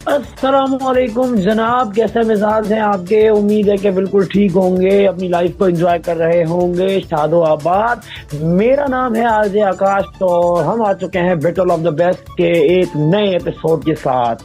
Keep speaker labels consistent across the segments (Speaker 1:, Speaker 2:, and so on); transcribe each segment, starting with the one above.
Speaker 1: अस्सलामुअलैकुम जनाब, कैसे मिजाज हैं आपके? उम्मीद है कि बिल्कुल ठीक होंगे, अपनी लाइफ को एंजॉय कर रहे होंगे शादो आबाद। मेरा नाम है आरजे आकाश और हम आ चुके हैं बैटल ऑफ द बेस्ट के एक नए एपिसोड के साथ।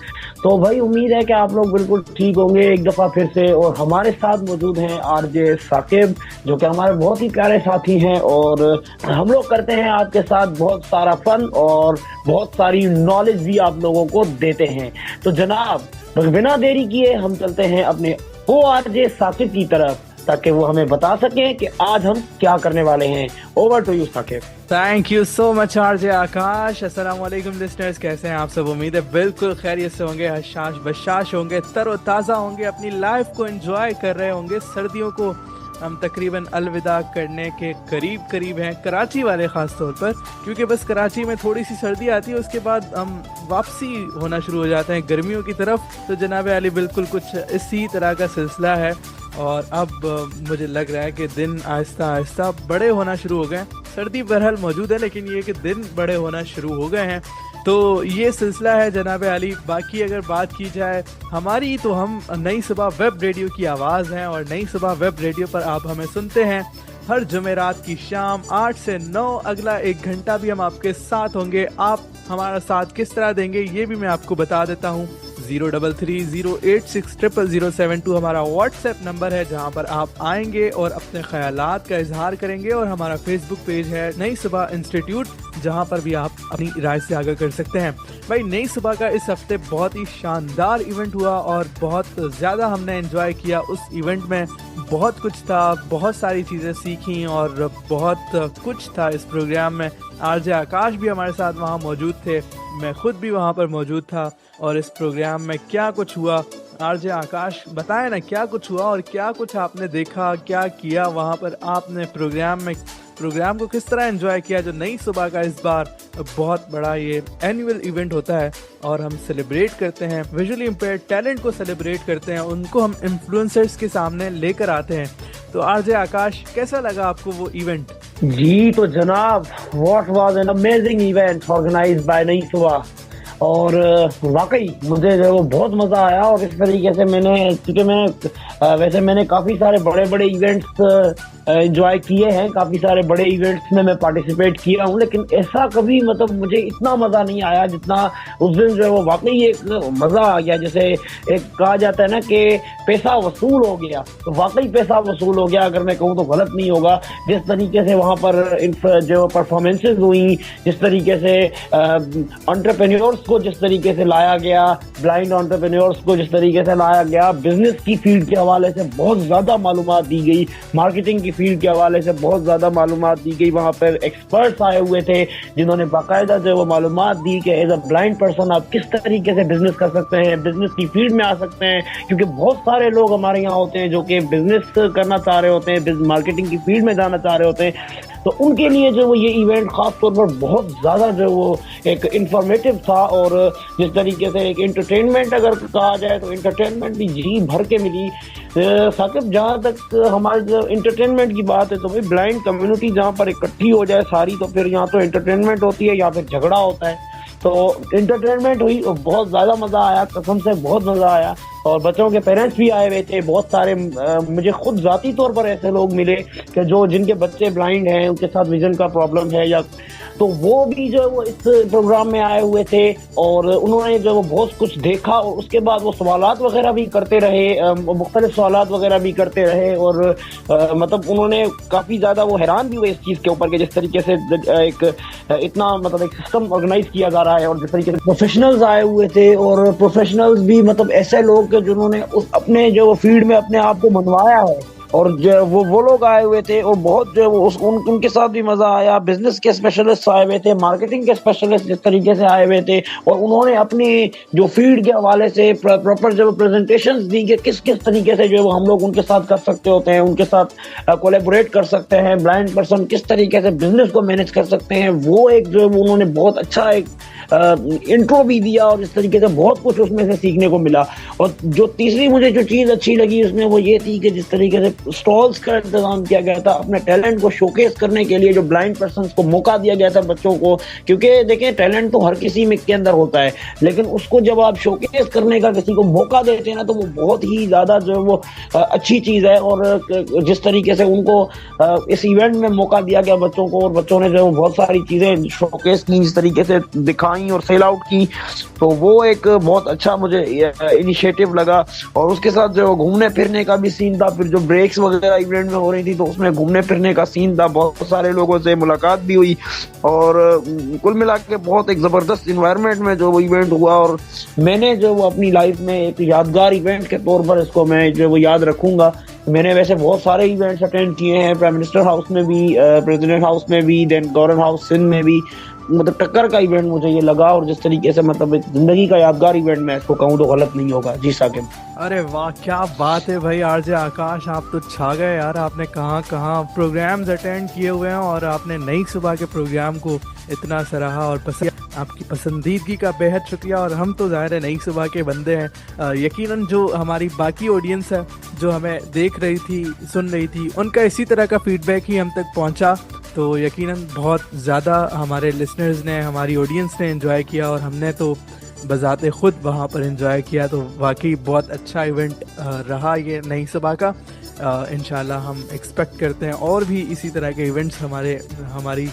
Speaker 1: तो भाई उम्मीद है कि आप लोग बिल्कुल ठीक होंगे एक दफा फिर से। और हमारे साथ मौजूद हैं आरजे साकिब, जो कि हमारे बहुत ही प्यारे साथी हैं, और हम लोग करते हैं आपके साथ बहुत सारा फन और बहुत सारी नॉलेज भी आप लोगों को देते हैं। तो जनाब, बिना देरी किए हम चलते हैं अपने ओ आरजे साकिब की तरफ, ताकि वो हमें बता सकें कि आज हम क्या करने वाले हैं। Over to you Saqib.
Speaker 2: Thank you so much RJ Akash. अस्सलाम वालेकुम लिसनर्स, कैसे हैं आप सब? उम्मीद है बिल्कुल खैरियत से होंगे, हशाश बशाश होंगे, तरोताज़ा होंगे, अपनी लाइफ को एंजॉय कर रहे होंगे। सर्दियों को हम तकरीबन अलविदा करने के करीब हैं, कराची वाले ख़ास तौर पर, क्योंकि बस कराची में थोड़ी सी सर्दी आती है, उसके बाद हम वापसी होना शुरू हो जाते हैं गर्मियों की तरफ। तो जनाब अली बिल्कुल कुछ इसी तरह का सिलसिला है, और अब मुझे लग रहा है कि दिन आहिस्ता आहिस्ता बड़े होना शुरू हो गए। सर्दी बहरहाल मौजूद है, लेकिन ये कि दिन बड़े होना शुरू हो गए हैं। तो ये सिलसिला है जनाब अली। बाकी अगर बात की जाए हमारी, तो हम नई सुबह वेब रेडियो की आवाज़ हैं, और नई सुबह वेब रेडियो पर आप हमें सुनते हैं हर जुमेरात की शाम 8 से 9। अगला 1 घंटा भी हम आपके साथ होंगे। आप हमारा साथ किस तरह देंगे ये भी मैं आपको बता देता हूँ। 0330860007 हमारा व्हाट्सएप नंबर है, जहाँ पर आप आएंगे और अपने ख्यालात का इजहार करेंगे। और हमारा फेसबुक पेज है नई सुबह इंस्टीट्यूट, जहाँ पर भी आप अपनी राय से आगाह कर सकते हैं। भाई, नई सुबह का इस हफ्ते बहुत ही शानदार इवेंट हुआ और बहुत ज़्यादा हमने एंजॉय किया उस इवेंट में। बहुत कुछ था, बहुत सारी चीज़ें सीखी और बहुत कुछ था इस प्रोग्राम में। आरजे आकाश भी हमारे साथ वहाँ मौजूद थे, मैं खुद भी वहाँ पर मौजूद था। और इस प्रोग्राम में क्या कुछ हुआ, आरजे आकाश बताएं ना, क्या कुछ हुआ और क्या कुछ आपने देखा, क्या किया वहाँ पर आपने प्रोग्राम को किस तरह एंजॉय किया। जो नई सुबह का इस बार बहुत बड़ा ये एनुअल इवेंट होता है, और हम सेलिब्रेट करते हैं विजुअली इम्पेयर्ड टैलेंट को, सेलिब्रेट करते हैं उनको, हम इन्फ्लुएंसर्स के सामने लेकर आते हैं। तो आरजे आकाश, कैसा लगा आपको वो इवेंट?
Speaker 1: जी तो जनाब, what was an amazing event organized by Nai Subah. और वाकई मुझे जो है वो बहुत मज़ा आया। और इस तरीके से वैसे मैंने काफ़ी सारे बड़े बड़े इवेंट्स एंजॉय किए हैं, काफ़ी सारे बड़े इवेंट्स में मैं पार्टिसिपेट किया हूँ, लेकिन ऐसा कभी मतलब मुझे इतना मज़ा नहीं आया जितना उस दिन जो है वो वाकई एक मज़ा आ गया। जैसे एक कहा जाता है ना कि पैसा वसूल हो गया, तो वाकई पैसा वसूल हो गया, अगर मैं कहूँ तो गलत नहीं होगा। जिस तरीके से वहाँ पर जो परफॉर्मेंसेज हुई, जिस तरीके से एंटरप्रेन्योर्स को जिस तरीके से लाया गया, ब्लाइंड एंटरप्रेन्योर्स को जिस तरीके से लाया गया, बिजनेस की फील्ड के हवाले से बहुत ज़्यादा मालूमात दी गई, मार्केटिंग की फील्ड के हवाले से बहुत ज़्यादा मालूमात दी गई। वहाँ पर एक्सपर्ट्स आए हुए थे जिन्होंने बाकायदा जो वो मालूमात दी कि एज अ ब्लाइंड पर्सन आप किस तरीके से बिजनेस कर सकते हैं, बिजनेस की फील्ड में आ सकते हैं। क्योंकि बहुत सारे लोग हमारे यहाँ होते हैं जो कि बिजनेस करना चाह रहे होते हैं, मार्केटिंग की फील्ड में जाना चाह रहे होते हैं। तो उनके लिए जो वो ये इवेंट खास तौर पर बहुत ज़्यादा जो वो एक इंफॉर्मेटिव था। और जिस तरीके से एक एंटरटेनमेंट अगर कहा जाए तो एंटरटेनमेंट भी जी भर के मिली। साकिब, जहाँ तक हमारे जो एंटरटेनमेंट की बात है, तो भाई ब्लाइंड कम्युनिटी जहाँ पर इकट्ठी हो जाए सारी, तो फिर यहाँ तो एंटरटेनमेंट होती है या फिर झगड़ा होता है। तो एंटरटेनमेंट हुई और बहुत ज़्यादा मज़ा आया, कसम से बहुत मज़ा आया। और बच्चों के पेरेंट्स भी आए हुए थे बहुत सारे। मुझे खुद ज़ाती तौर पर ऐसे लोग मिले कि जिनके बच्चे ब्लाइंड हैं, उनके साथ विजन का प्रॉब्लम है, या तो वो भी जो वो इस प्रोग्राम में आए हुए थे। और उन्होंने जो वो बहुत कुछ देखा, और उसके बाद वो सवालात वगैरह भी करते रहे, मुख्तलिफ सवालात वगैरह भी करते रहे। और मतलब उन्होंने काफ़ी ज़्यादा वो हैरान भी हुए इस चीज़ के ऊपर कि जिस तरीके से एक इतना मतलब एक सिस्टम ऑर्गेनाइज किया जा रहा है, और जिस तरीके से प्रोफेशनल्स आए हुए थे। और प्रोफेशनल्स भी मतलब ऐसे लोग जिन्होंने अपने जो फील्ड में अपने आप को मनवाया है, और जो वो लोग आए हुए थे। और बहुत जो उनके साथ भी मजा आया। बिजनेस के स्पेशलिस्ट आए हुए थे, मार्केटिंग के स्पेशलिस्ट जिस तरीके से आए हुए थे, और उन्होंने अपनी जो फील्ड के हवाले से प्रॉपर जो प्रेजेंटेशंस दी कि किस किस तरीके से जो हम लोग उनके साथ कर सकते होते हैं, उनके साथ कोलैबोरेट कर सकते हैं, ब्लाइंड पर्सन किस तरीके से बिजनेस को मैनेज कर सकते हैं। वो एक जो उन्होंने बहुत अच्छा एक इंट्रो भी दिया और इस तरीके से बहुत कुछ उसमें से सीखने को मिला। और जो तीसरी मुझे जो चीज़ अच्छी लगी उसमें वो ये थी कि जिस तरीके से स्टॉल्स का इंतजाम किया गया था, अपने टैलेंट को शोकेस करने के लिए जो ब्लाइंड पर्सन को मौका दिया गया था बच्चों को, क्योंकि देखें टैलेंट तो हर किसी में के अंदर होता है, लेकिन उसको जब आप शोकेस करने का किसी को मौका देते हैं ना तो वो बहुत ही ज़्यादा जो है वो अच्छी चीज़ है। और जिस तरीके से उनको इस इवेंट में मौका दिया गया बच्चों को, और बच्चों ने जो बहुत सारी चीज़ें शोकेस की, जिस तरीके से दिखाई और सेल आउट की, तो वो एक बहुत अच्छा मुझे इनिशिएटिव लगा। और उसके साथ जो घूमने फिरने का भी सीन था, फिर जो ब्रेक्स वगैरह इवेंट में हो रही थी तो उसमें घूमने फिरने का सीन था, बहुत सारे लोगों से मुलाकात भी हुई और कुल मिला के बहुत एक ज़बरदस्त इन्वायरमेंट में जो वो इवेंट हुआ। और मैंने जो वो अपनी लाइफ में एक यादगार इवेंट के तौर पर इसको मैं जो वो याद रखूंगा। मैंने वैसे बहुत सारे इवेंट्स अटेंड किए हैं, प्राइम मिनिस्टर हाउस में भी, प्रेसिडेंट हाउस में भी, देन गवर्नर हाउस सिंध में भी, मतलब टक्कर का इवेंट मुझे ये लगा। और जिस तरीके से मतलब एक जिंदगी का यादगार इवेंट मैं इसको कहूँ तो गलत नहीं होगा। जी साकिब।
Speaker 2: अरे वाह क्या बात है भाई आरजे आकाश, आप तो छा गए यार। आपने कहाँ कहाँ प्रोग्राम्स अटेंड किए हुए हैं और आपने नई सुबह के प्रोग्राम को इतना सराहा और पसंद, आपकी पसंदीदगी का बेहद शुक्रिया। और हम तो ज़ाहिर है नई सुबह के बंदे हैं, यकीनन जो हमारी बाकी ऑडियंस है जो हमें देख रही थी, सुन रही थी, उनका इसी तरह का फीडबैक ही हम तक पहुंचा, तो यकीनन बहुत ज़्यादा हमारे लिसनर्स ने, हमारी ऑडियंस ने एंजॉय किया और हमने तो बज़ाते ख़ुद वहाँ पर एंजॉय किया। तो वाकई बहुत अच्छा इवेंट रहा ये नई सुबह का। इंशाल्लाह हम एक्सपेक्ट करते हैं और भी इसी तरह के इवेंट्स हमारी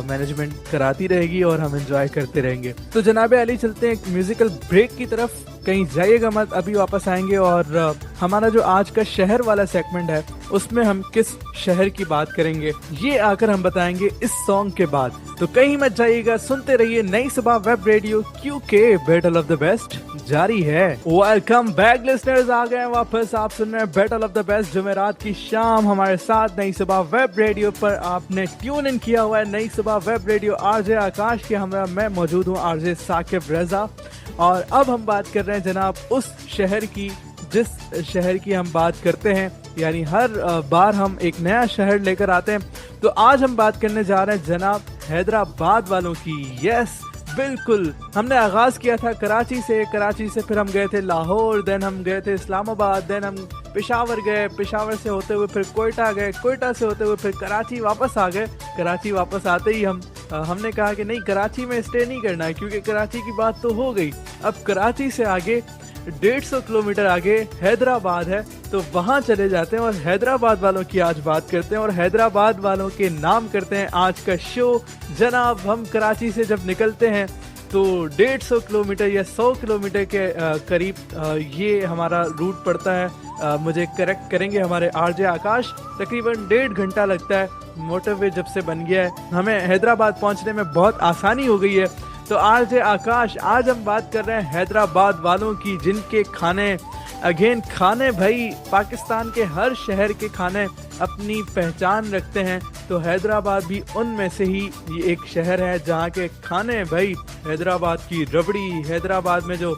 Speaker 2: मैनेजमेंट कराती रहेगी और हम एंजॉय करते रहेंगे। तो जनाब अली चलते हैं एक म्यूजिकल ब्रेक की तरफ, कहीं जाइएगा मत, अभी वापस आएंगे और हमारा जो आज का शहर वाला सेगमेंट है उसमें हम किस शहर की बात करेंगे ये आकर हम बताएंगे इस सॉन्ग के बाद। तो कहीं मत जाइएगा, सुनते रहिए नई सुबह वेब रेडियो, क्योंकि बैटल ऑफ द बेस्ट जारी है। वेलकम बैक लिसनर्स, आ गए वापस, आप सुन रहे हैं बैटल ऑफ द बेस्ट जुमेरात की शाम हमारे साथ नई सुबह वेब रेडियो पर। आपने ट्यून इन किया हुआ है नई सुबह वेब रेडियो, आरजे आकाश के हमरा मैं मौजूद हूँ आरजे साकिब रजा। और अब हम बात कर रहे हैं जनाब उस शहर की जिस शहर की हम बात करते हैं, यानी हर बार हम एक नया शहर लेकर आते हैं। तो आज हम बात करने जा रहे हैं जनाब हैदराबाद वालों की। यस बिल्कुल, हमने आगाज किया था कराची से फिर हम गए थे लाहौर, देन हम गए थे इस्लामाबाद, देन हम पेशावर गए, पेशावर से होते हुए फिर कोयटा गए, कोयटा से होते हुए फिर कराची वापस आ गए। कराची वापस आते ही हमने कहा कि नहीं, कराची में स्टे नहीं करना है क्योंकि कराची की बात तो हो गई। अब कराची से आगे 150 किलोमीटर आगे हैदराबाद है, तो वहां चले जाते हैं और हैदराबाद वालों की आज बात करते हैं और हैदराबाद वालों के नाम करते हैं आज का शो। जनाब हम कराची से जब निकलते हैं तो 150 किलोमीटर या 100 किलोमीटर के करीब ये हमारा रूट पड़ता है। मुझे करेक्ट करेंगे हमारे आरजे आकाश, तकरीबन 1.5 घंटा लगता है। मोटरवे जब से बन गया है हमें हैदराबाद पहुंचने में बहुत आसानी हो गई है। तो आरजे आकाश, आज हम बात कर रहे हैं हैदराबाद वालों की, जिनके खाने अगेन खाने भाई पाकिस्तान के हर शहर के खाने अपनी पहचान रखते हैं, तो हैदराबाद भी उनमें से ही ये एक शहर है जहाँ के खाने भाई हैदराबाद की रबड़ी, हैदराबाद में जो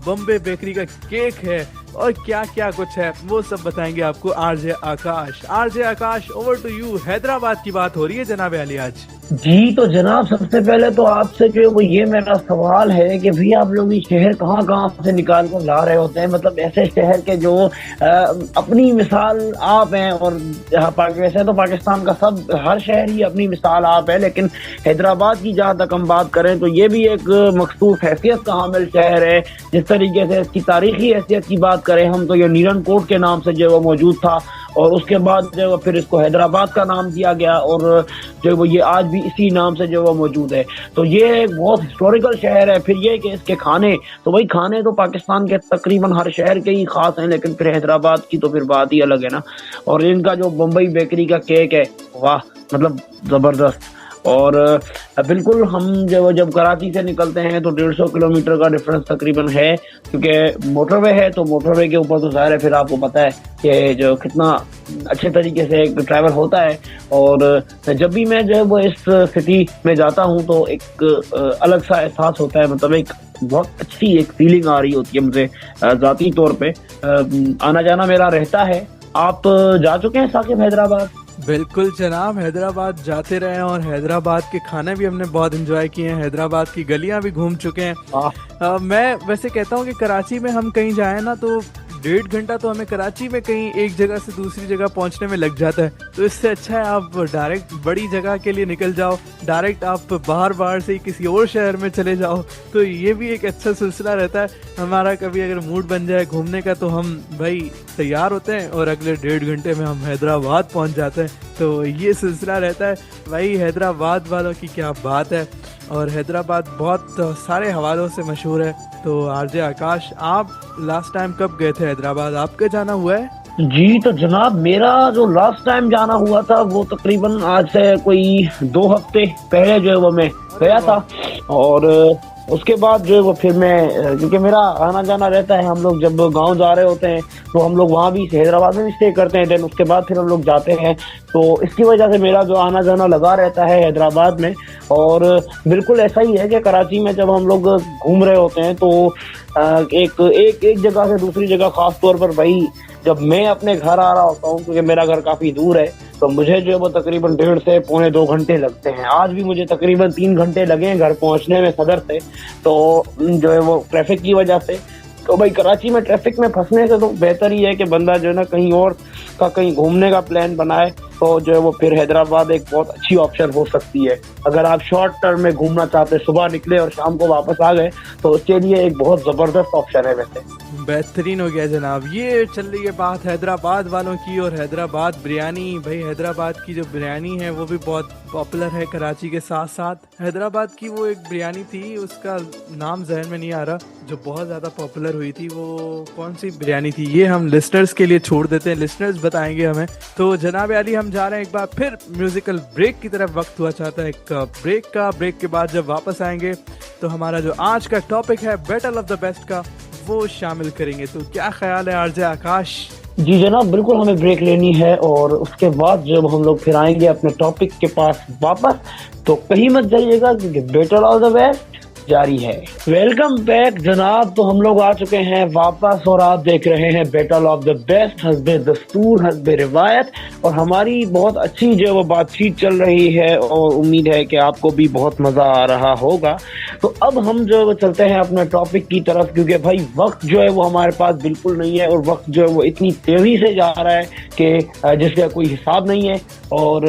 Speaker 2: बॉम्बे बेकरी का केक है और क्या क्या कुछ है वो सब बताएंगे आपको RJ Akash. RJ Akash over to you. Hyderabad की बात हो रही है जनाब अली आज।
Speaker 1: जी तो जनाब सबसे पहले तो आपसे जो वो ये मेरा सवाल है कि भी आप लोग ये शहर कहाँ कहाँ से निकाल कर ला रहे होते हैं, मतलब ऐसे शहर के जो अपनी मिसाल आप हैं। और वैसे तो पाकिस्तान का सब हर शहर ही अपनी मिसाल आप है, लेकिन हैदराबाद की जहाँ तक हम बात करें तो ये भी एक मखसूस हैसियत का हामिल शहर है। जिस तरीके से इसकी तारीखी हैसियत की बात करें हम तो ये नीरन कोट के नाम से जो वो मौजूद था और उसके बाद जो वो फिर इसको हैदराबाद का नाम दिया गया और जो वो ये आज भी इसी नाम से जो वो मौजूद है। तो ये एक बहुत हिस्टोरिकल शहर है। फिर ये कि इसके खाने तो भाई खाने तो पाकिस्तान के तकरीबन हर शहर के ही खास हैं, लेकिन फिर हैदराबाद की तो फिर बात ही अलग है ना। और इनका जो बम्बई बेकरी का केक है, वाह मतलब ज़बरदस्त। और बिल्कुल हम जब कराची से निकलते हैं तो 150 किलोमीटर का डिफरेंस तकरीबन है, क्योंकि मोटरवे है तो मोटरवे के ऊपर तो ज़ाहिर है फिर आपको पता है कि जो कितना अच्छे तरीके से ट्रैवल होता है। और जब भी मैं जो है वो इस सिटी में जाता हूँ तो एक अलग सा एहसास होता है, मतलब एक बहुत अच्छी एक फीलिंग आ रही होती है मुझे ज़ाती तौर पे। आना जाना मेरा रहता है। आप जा चुके हैं साकिब हैदराबाद?
Speaker 2: बिल्कुल जनाब, हैदराबाद जाते रहे और हैदराबाद के खाने भी हमने बहुत एंजॉय किए हैं, हैदराबाद की गलियां भी घूम चुके हैं। मैं वैसे कहता हूँ कि कराची में हम कहीं जाएं ना तो 1.5 घंटा तो हमें कराची में कहीं एक जगह से दूसरी जगह पहुंचने में लग जाता है। तो इससे अच्छा है आप डायरेक्ट बड़ी जगह के लिए निकल जाओ, डायरेक्ट आप बाहर से ही किसी और शहर में चले जाओ। तो ये भी एक अच्छा सिलसिला रहता है हमारा। कभी अगर मूड बन जाए घूमने का तो हम भाई तैयार होते हैं और अगले 1.5 घंटे में हम हैदराबाद पहुंच जाते हैं। तो ये सिलसिला रहता है भाई। हैदराबाद वालों की क्या बात है, और हैदराबाद बहुत सारे हवालों से मशहूर है। तो आरजे आकाश, आप लास्ट टाइम कब गए थे हैदराबाद? आपका जाना हुआ है?
Speaker 1: जी तो जनाब, मेरा जो लास्ट टाइम जाना हुआ था वो तकरीबन आज से कोई 2 हफ्ते पहले जो है वो मैं गया था। और उसके बाद जो है वो फिर मैं, क्योंकि मेरा आना जाना रहता है, हम लोग जब गांव जा रहे होते हैं तो हम लोग वहाँ भी हैदराबाद में भी स्टे करते हैं, देन उसके बाद फिर हम लोग जाते हैं। तो इसकी वजह से मेरा जो आना जाना लगा रहता है हैदराबाद में। और बिल्कुल ऐसा ही है कि कराची में जब हम लोग घूम रहे होते हैं तो एक जगह से दूसरी जगह, खास तौर पर भाई जब मैं अपने घर आ रहा होता हूँ, क्योंकि मेरा घर काफी दूर है, तो मुझे जो है वो तकरीबन 1.5 से पौने 2 घंटे लगते हैं। आज भी मुझे तकरीबन 3 घंटे लगे हैं घर पहुंचने में सदर से, तो जो है वो ट्रैफिक की वजह से। तो भाई कराची में ट्रैफिक में फंसने से तो बेहतर ही है कि बंदा जो है ना कहीं और का कहीं घूमने का प्लान बनाए, तो जो है वो फिर हैदराबाद एक बहुत अच्छी ऑप्शन हो सकती है। अगर आप शॉर्ट टर्म में घूमना चाहते हैं, सुबह निकले और शाम को वापस आ गए, तो उसके लिए एक बहुत जबरदस्त ऑप्शन है। वैसे
Speaker 2: बेहतरीन हो गया जनाब। ये चल रही है बात हैदराबाद वालों की, और हैदराबाद बिरयानी, भाई हैदराबाद की जो बिरयानी है वो भी बहुत पॉपुलर है कराची के साथ साथ। हैदराबाद की वो एक बिरयानी थी, उसका नाम जहन में नहीं आ रहा, जो बहुत ज़्यादा पॉपुलर हुई थी। वो कौन सी बिरयानी थी ये हम लिसनर्स के लिए छोड़ देते हैं, लिसनर्स बताएंगे हमें। तो जनाब अली, हम जा रहे हैं एक बार फिर म्यूजिकल ब्रेक की तरफ। वक्त हुआ चाहता है एक ब्रेक का। ब्रेक के बाद जब वापस आएंगे तो हमारा जो आज का टॉपिक है बैटल ऑफ द बेस्ट का, वो शामिल करेंगे। तो क्या ख्याल है आरजे आकाश?
Speaker 1: जी जनाब, बिल्कुल हमें ब्रेक लेनी है और उसके बाद जब हम लोग फिर आएंगे अपने टॉपिक के पास वापस, तो कहीं मत जाइएगा क्योंकि बैटल ऑफ द बेस्ट जारी है। वेलकम बैक जनाब। तो हम लोग आ चुके हैं वापस और आप देख रहे हैं बैटल ऑफ द बेस्ट, हस्बे दस्तूर हस्बे रिवायत। और हमारी बहुत अच्छी जो है वो बातचीत चल रही है और उम्मीद है कि आपको भी बहुत मजा आ रहा होगा। तो अब हम जो है वो चलते हैं अपने टॉपिक की तरफ, क्योंकि भाई वक्त जो है वो हमारे पास बिल्कुल नहीं है और वक्त जो है वो इतनी तेजी से जा रहा है कि जिसका कोई हिसाब नहीं है। और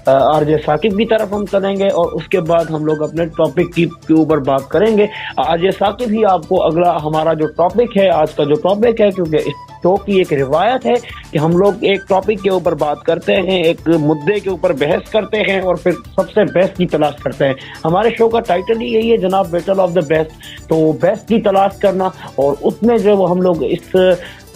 Speaker 1: आरजे साकिब की तरफ हम चलेंगे और उसके बाद हम लोग अपने टॉपिक के ऊपर बात करेंगे। आरजे साकिब ही आपको अगला हमारा जो टॉपिक है, आज का जो टॉपिक है, क्योंकि इस शो की एक रिवायत है कि हम लोग एक टॉपिक के ऊपर बात करते हैं, एक मुद्दे के ऊपर बहस करते हैं और फिर सबसे बेस्ट की तलाश करते हैं। हमारे शो का टाइटल ही यही है जनाब, बैटल ऑफ द बेस्ट। तो बेस्ट की तलाश करना, और उसमें जो वो हम लोग इस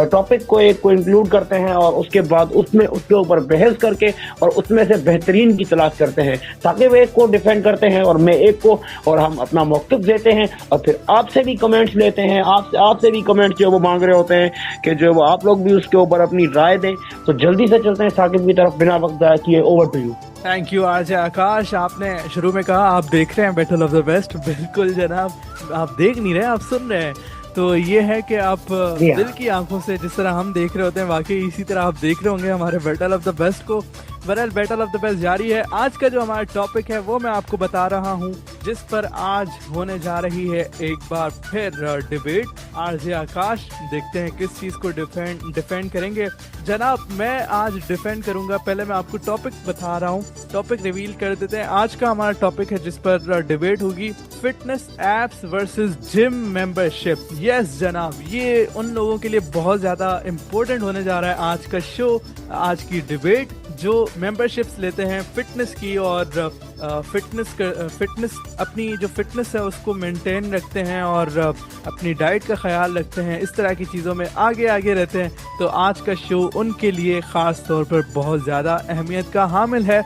Speaker 1: टॉपिक को एक को इंक्लूड करते हैं और उसके बाद उसमें उसके ऊपर बहस करके और उसमें से बेहतरीन की तलाश करते हैं, ताकि वे एक को डिफेंड करते हैं और मैं एक को, और हम अपना मौक़िफ़ देते हैं और फिर आपसे भी कमेंट्स लेते हैं। आपसे भी कमेंट्स जो वो मांग रहे होते हैं कि जो वो आप लोग भी उसके ऊपर अपनी राय दें। तो जल्दी से चलते हैं साकिब की तरफ, बिना वक्त ज़ाया किए। Over to you.
Speaker 2: Thank you RJ Akash. आपने शुरू में कहा आप देख रहे हैं बैटल ऑफ द बेस्ट। बिल्कुल जनाब, आप देख नहीं रहे, आप सुन रहे हैं। तो ये है कि आप दिल की आंखों से जिस तरह हम देख रहे होते हैं, वाकई इसी तरह आप देख रहे होंगे हमारे बैटल ऑफ द बेस्ट को। बहरहाल बैटल ऑफ द बेस्ट जारी है। आज का जो हमारा टॉपिक है वो मैं आपको बता रहा हूँ, जिस पर आज होने जा रही है एक बार फिर डिबेट। आरजे आकाश, देखते हैं किस चीज को डिफेंड करेंगे। जनाब मैं आज डिफेंड करूंगा। पहले मैं आपको टॉपिक बता रहा हूँ, टॉपिक रिवील कर देते हैं। आज का हमारा टॉपिक है जिस पर डिबेट होगी, fitness apps versus gym membership. Yes जनाब, ये उन लोगों के लिए बहुत ज्यादा इम्पोर्टेंट होने जा रहा है आज का शो, आज की डिबेट, जो मेंबरशिप्स लेते हैं फिटनेस की और फिटनेस अपनी जो फिटनेस है उसको मेंटेन रखते हैं और अपनी डाइट का ख्याल रखते हैं, इस तरह की चीज़ों में आगे रहते हैं। तो आज का शो उनके लिए ख़ास तौर पर बहुत ज़्यादा अहमियत का हामिल है।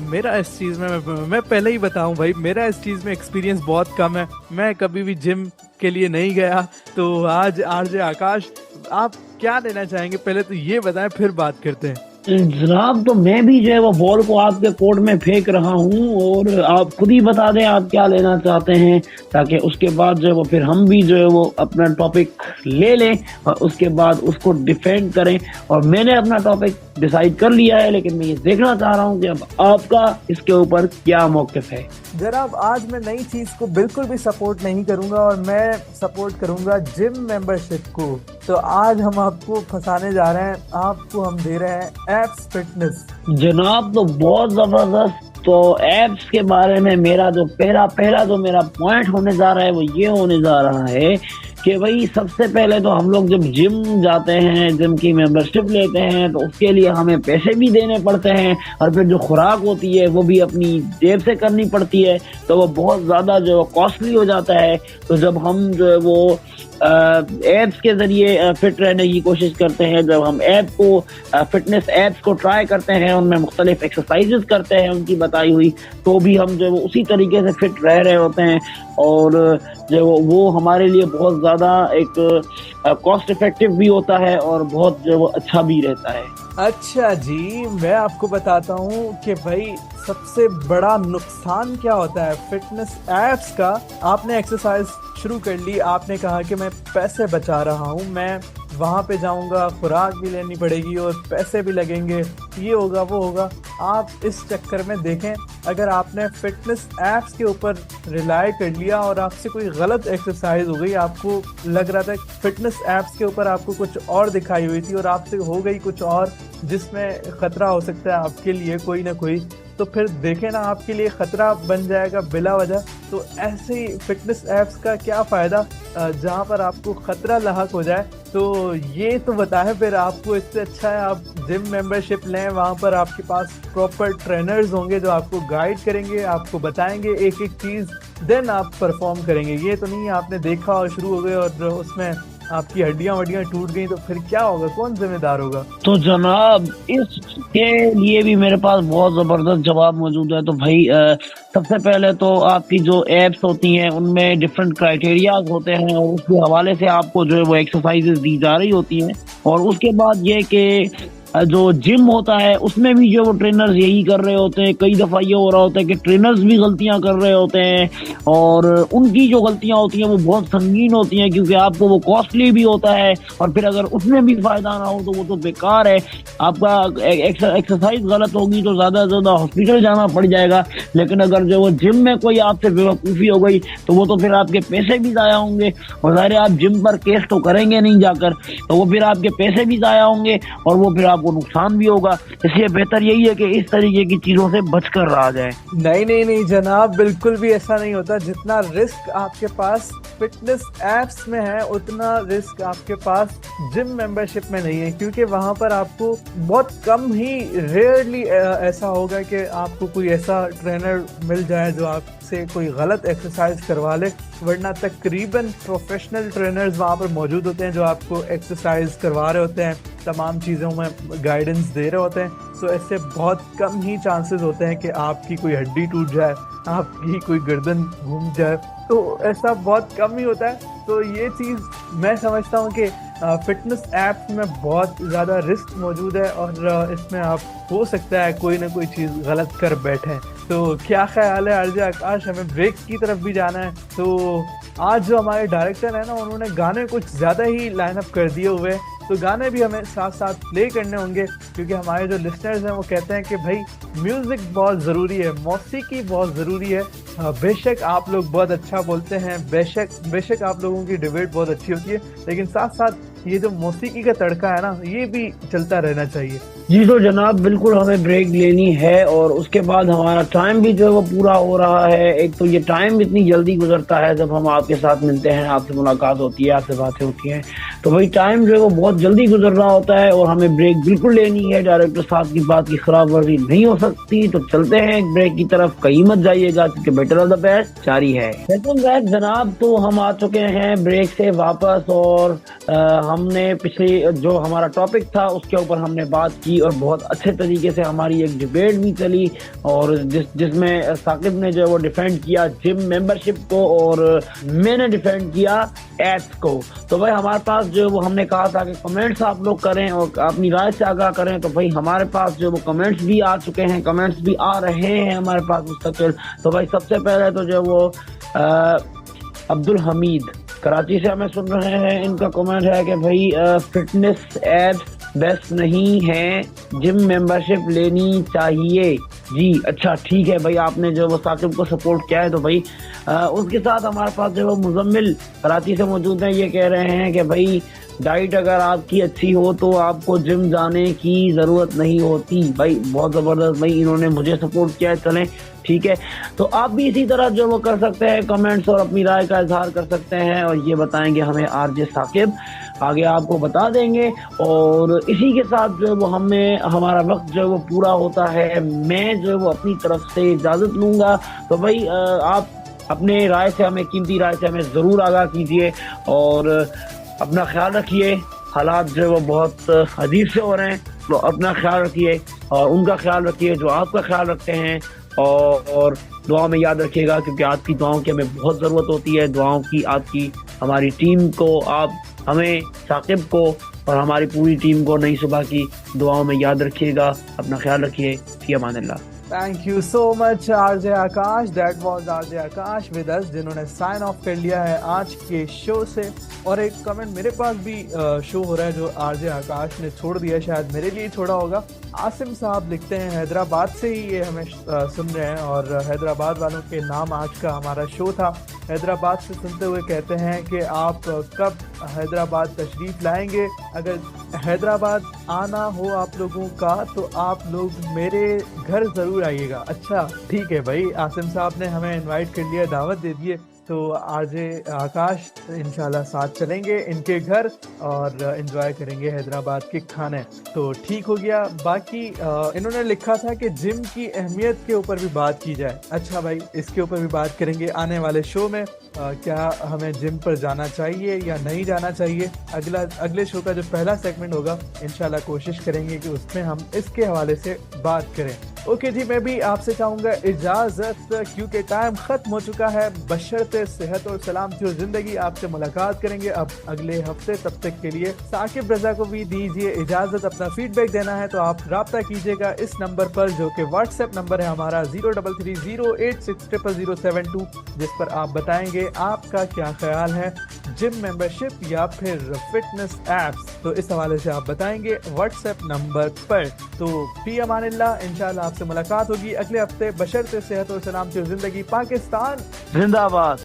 Speaker 2: मेरा इस चीज़ में, मैं पहले ही बताऊं भाई, मेरा इस चीज़ में एक्सपीरियंस बहुत कम है। मैं कभी भी जिम के लिए नहीं गया। तो आज आरजे आकाश, आप क्या लेना चाहेंगे? पहले तो ये बताएं, फिर बात करते हैं।
Speaker 1: जनाब, तो मैं भी जो है वो बॉल को आपके कोर्ट में फेंक रहा हूँ, और आप खुद ही बता दें आप क्या लेना चाहते हैं, ताकि उसके बाद जो है वो फिर हम भी जो है वो अपना टॉपिक ले लें और उसके बाद उसको डिफेंड करें। और मैंने अपना टॉपिक डिसाइड कर लिया है, लेकिन मैं ये देखना चाह रहा हूँ कि अब आपका इसके ऊपर क्या मौक़िफ़ है।
Speaker 2: जनाब, आज मैं नई चीज को बिल्कुल भी सपोर्ट नहीं करूंगा और मैं सपोर्ट करूंगा जिम मेंबरशिप को। तो आज हम आपको फंसाने जा रहे हैं, आपको हम दे रहे हैं एप्स फिटनेस।
Speaker 1: जनाब, तो बहुत जबरदस्त। तो एप्स के बारे में मेरा जो पहला जो मेरा पॉइंट होने जा रहा है वो ये होने जा रहा है कि भाई सबसे पहले तो हम लोग जब जिम जाते हैं, जिम की मेंबरशिप लेते हैं, तो उसके लिए हमें पैसे भी देने पड़ते हैं, और फिर जो खुराक होती है वो भी अपनी जेब से करनी पड़ती है, तो वो बहुत ज़्यादा जो कॉस्टली हो जाता है। तो जब हम जो है वो एप्स के ज़रिए फिट रहने की कोशिश करते हैं, जब हम ऐप को फिटनेस एप्स को ट्राई करते हैं, उनमें मुख्तलिफ एक्सरसाइजेस करते हैं उनकी बताई हुई, तो भी हम जो है वो उसी तरीके से फिट रह रहे होते हैं, और जो वो हमारे लिए बहुत ज़्यादा एक कॉस्ट इफेक्टिव भी होता है और बहुत जो वो अच्छा भी रहता है।
Speaker 2: अच्छा जी, मैं आपको बताता हूँ कि भाई सबसे बड़ा नुकसान क्या होता है फिटनेस एप्स का। आपने एक्सरसाइज शुरू कर ली, आपने कहा कि मैं पैसे बचा रहा हूँ, मैं वहाँ पे जाऊँगा, खुराक भी लेनी पड़ेगी और पैसे भी लगेंगे, ये होगा वो होगा। आप इस चक्कर में देखें, अगर आपने फिटनेस एप्स के ऊपर रिलाई कर लिया और आपसे कोई गलत एक्सरसाइज हो गई, आपको लग रहा था फिटनेस एप्स के ऊपर आपको कुछ और दिखाई हुई थी और आपसे हो गई कुछ और जिसमें खतरा हो सकता है आपके लिए कोई ना कोई, तो फिर देखें ना आपके लिए खतरा बन जाएगा बिला वजह। तो ऐसे ही फिटनेस एप्स का क्या फ़ायदा जहाँ पर आपको खतरा लाहक हो जाए। तो ये तो बताएं, फिर आपको इससे अच्छा है आप जिम मेंबरशिप लें, वहाँ पर आपके पास प्रॉपर ट्रेनर्स होंगे जो आपको गाइड करेंगे, आपको बताएंगे एक एक चीज़, देन आप परफॉर्म करेंगे। ये तो नहीं आपने देखा और शुरू हो गए और उसमें आपकी हड्डियां वड्डियां टूट गई, तो फिर क्या होगा, कौन जिम्मेदार होगा?
Speaker 1: तो जनाब, इसके लिए भी मेरे पास बहुत ज़बरदस्त जवाब मौजूद है। तो भाई सबसे पहले तो आपकी जो एप्स होती हैं उनमें डिफरेंट क्राइटेरियाज होते हैं, और उसके हवाले से आपको जो है वो एक्सरसाइजेज दी जा रही होती हैं। और उसके बाद ये कि जो जिम होता है उसमें भी जो वो ट्रेनर्स यही कर रहे होते हैं। कई दफ़ा ये हो रहा होता है कि ट्रेनर्स भी गलतियां कर रहे होते हैं, और उनकी जो गलतियां होती हैं वो बहुत संगीन होती हैं, क्योंकि आपको वो कॉस्टली भी होता है, और फिर अगर उसमें भी फ़ायदा ना हो तो वो तो बेकार है। आपका एक्सरसाइज गलत होगी तो ज़्यादा से ज़्यादा हॉस्पिटल जाना पड़ जाएगा, लेकिन अगर जो वो जिम में कोई आपसे बेवकूफ़ी हो गई तो वो तो फिर आपके पैसे भी ज़ाया होंगे, और ज़ाहिर आप जिम पर केस तो करेंगे नहीं जाकर, तो वो फिर आपके पैसे भी ज़ाया होंगे और वो फिर वो नुकसान भी होगा। इसलिए बेहतर यही है कि इस तरीके की चीजों से बचकर रहा जाए।
Speaker 2: नहीं नहीं नहीं जनाब, बिल्कुल भी ऐसा नहीं होता। जितना रिस्क आपके पास फिटनेस एप्स में है उतना रिस्क आपके पास जिम मेंबरशिप में नहीं है, क्योंकि वहां पर आपको बहुत कम ही रेयरली ऐसा होगा कि आपको कोई ऐसा ट्रेनर मिल जाए जो आपसे कोई गलत एक्सरसाइज करवा ले, वरना तकरीबन प्रोफेशनल ट्रेनर्स वहाँ पर मौजूद होते हैं जो आपको एक्सरसाइज करवा रहे होते हैं, तमाम चीज़ों में गाइडेंस दे रहे होते हैं। तो ऐसे बहुत कम ही चांसेस होते हैं कि आपकी कोई हड्डी टूट जाए, आपकी कोई गर्दन घूम जाए, तो ऐसा बहुत कम ही होता है। तो ये चीज़ मैं समझता हूँ कि फिटनेस ऐप्स में बहुत ज़्यादा रिस्क मौजूद है और इसमें आप हो सकता है कोई ना कोई चीज़ गलत कर बैठें। तो क्या ख्याल है आरजे आकाश, हमें ब्रेक की तरफ भी जाना है। तो आज जो हमारे डायरेक्टर है ना, उन्होंने गाने कुछ ज़्यादा ही लाइन अप कर दिए हुए हैं, तो गाने भी हमें साथ साथ प्ले करने होंगे, क्योंकि हमारे जो लिसनर्स हैं वो कहते हैं कि भाई म्यूज़िक बहुत ज़रूरी है, मौसीकी बहुत ज़रूरी है। बेशक आप लोग बहुत अच्छा बोलते हैं, बेशक आप लोगों की डिबेट बहुत अच्छी होती है, लेकिन साथ साथ ये जो मौसीकी का तड़का है ना, ये भी चलता रहना चाहिए।
Speaker 1: जी तो जनाब, बिल्कुल हमें ब्रेक लेनी है, और उसके बाद हमारा टाइम भी जो है वो पूरा हो रहा है। एक तो ये टाइम इतनी जल्दी गुजरता है जब हम आपके साथ मिलते हैं, आपसे मुलाकात होती है, आपसे बातें होती हैं, तो भाई टाइम जो है वो बहुत जल्दी गुजर रहा होता है और हमें ब्रेक बिल्कुल लेनी है। डायरेक्टर साहब की बात की खराब वर्जी नहीं हो सकती, तो चलते हैं एक ब्रेक की तरफ। कहीं मत जाइएगा क्योंकि बेटर ऑफ द बेस्ट जारी है। जनाब, तो हम आ चुके हैं ब्रेक से वापस, और हमने पिछले जो हमारा टॉपिक था उसके ऊपर हमने बात की, और बहुत अच्छे तरीके से हमारी एक डिबेट भी चली, और जिसमें साकिब ने जो वो डिफेंड किया जिम मेंबरशिप को और मैंने डिफेंड किया एड्स को। तो भाई हमारे पास जो वो हमने कहा था कि कमेंट्स आप लोग करें और अपनी राय से आगाह करें, तो भाई हमारे पास जो वो कमेंट्स भी आ चुके हैं, कमेंट्स भी आ रहे हैं हमारे पास मुस्तकिल। तो भाई सबसे पहले तो जो वो अब्दुल हमीद कराची से हमें सुन रहे हैं, इनका कमेंट है कि भाई फिटनेस एप्स बेस्ट नहीं है, जिम मेंबरशिप लेनी चाहिए। जी अच्छा ठीक है भाई, आपने जो वो साकिब को सपोर्ट किया है। तो भाई उसके साथ हमारे पास जो वो मुजम्मिल कराची से मौजूद हैं, ये कह रहे हैं कि भाई डाइट अगर आपकी अच्छी हो तो आपको जिम जाने की ज़रूरत नहीं होती। भाई बहुत ज़बरदस्त भाई, इन्होंने मुझे सपोर्ट किया है, चलें ठीक है। तो आप भी इसी तरह जो वो कर सकते हैं कमेंट्स और अपनी राय का इजहार कर सकते हैं, और ये बताएंगे हमें आरजे साकिब, आगे आपको बता देंगे। और इसी के साथ जो वो हमें हमारा वक्त जो वो पूरा होता है, मैं जो वो अपनी तरफ से इजाज़त लूँगा। तो भाई आप अपने राय से हमें, कीमती राय से हमें ज़रूर आगाह कीजिए और अपना ख्याल रखिए। हालात जो वो बहुत अजीब से हो रहे हैं, तो अपना ख्याल रखिए और उनका ख्याल रखिए जो आपका ख्याल रखते हैं, और दुआ में याद रखिएगा, क्योंकि आपकी दुआओं की हमें बहुत ज़रूरत होती है। दुआओं की आपकी हमारी टीम को, आप हमें, साकिब को और हमारी पूरी टीम को नई सुबह की दुआओं में याद रखिएगा। अपना ख्याल रखिए। फी अमानिल्लाह।
Speaker 2: Thank you so much RJ Akash. That was RJ Akash with us, जिन्होंने साइन ऑफ कर लिया है आज के शो से। और एक कमेंट मेरे पास भी शो हो रहा है जो आरजे आकाश ने छोड़ दिया, शायद मेरे लिए छोड़ा होगा। आसिम साहब लिखते हैं हैदराबाद से ही ये हमें सुन रहे हैं, और हैदराबाद वालों के नाम आज का हमारा शो था। हैदराबाद से सुनते हुए कहते हैं कि आप कब हैदराबाद तशरीफ़ लाएंगे? अगर हैदराबाद आना हो आप लोगों का तो आप लोग मेरे घर ज़रूर आइएगा। अच्छा ठीक है भाई, आसिम साहब ने हमें इनवाइट कर लिया, दावत दे दिए, तो आरजे आकाश इंशाल्लाह साथ चलेंगे इनके घर और एंजॉय करेंगे हैदराबाद के खाने। तो ठीक हो गया। बाकी इन्होंने लिखा था कि जिम की अहमियत के ऊपर भी बात की जाए। अच्छा भाई, इसके ऊपर भी बात करेंगे आने वाले शो में। क्या हमें जिम पर जाना चाहिए या नहीं जाना चाहिए? अगले शो का जो पहला सेगमेंट होगा, इंशाल्लाह कोशिश करेंगे कि उसमें हम इसके हवाले से बात करें। ओके जी, मैं भी आपसे चाहूँगा इजाज़त, क्योंकि टाइम ख़त्म हो चुका है। बशर्ते सेहत और सलामती और ज़िंदगी, आपसे मुलाकात करेंगे अब अगले हफ्ते। तब तक के लिए साकिब रज़ा को भी दीजिए इजाज़त। अपना फीडबैक देना है तो आप रब्ता कीजिएगा इस नंबर पर, जो कि व्हाट्सएप नंबर है हमारा 0330860072, जिस पर आप बताएंगे आपका क्या ख्याल है जिम मेंबरशिप या फिर फिटनेस एप्स। तो इस हवाले से आप बताएंगे व्हाट्सएप नंबर पर। तो फी अमानिल्लाह, इंशाल्लाह आपसे मुलाकात होगी अगले हफ्ते, बशर्ते सेहत और सलामती और जिंदगी। पाकिस्तान
Speaker 1: जिंदाबाद।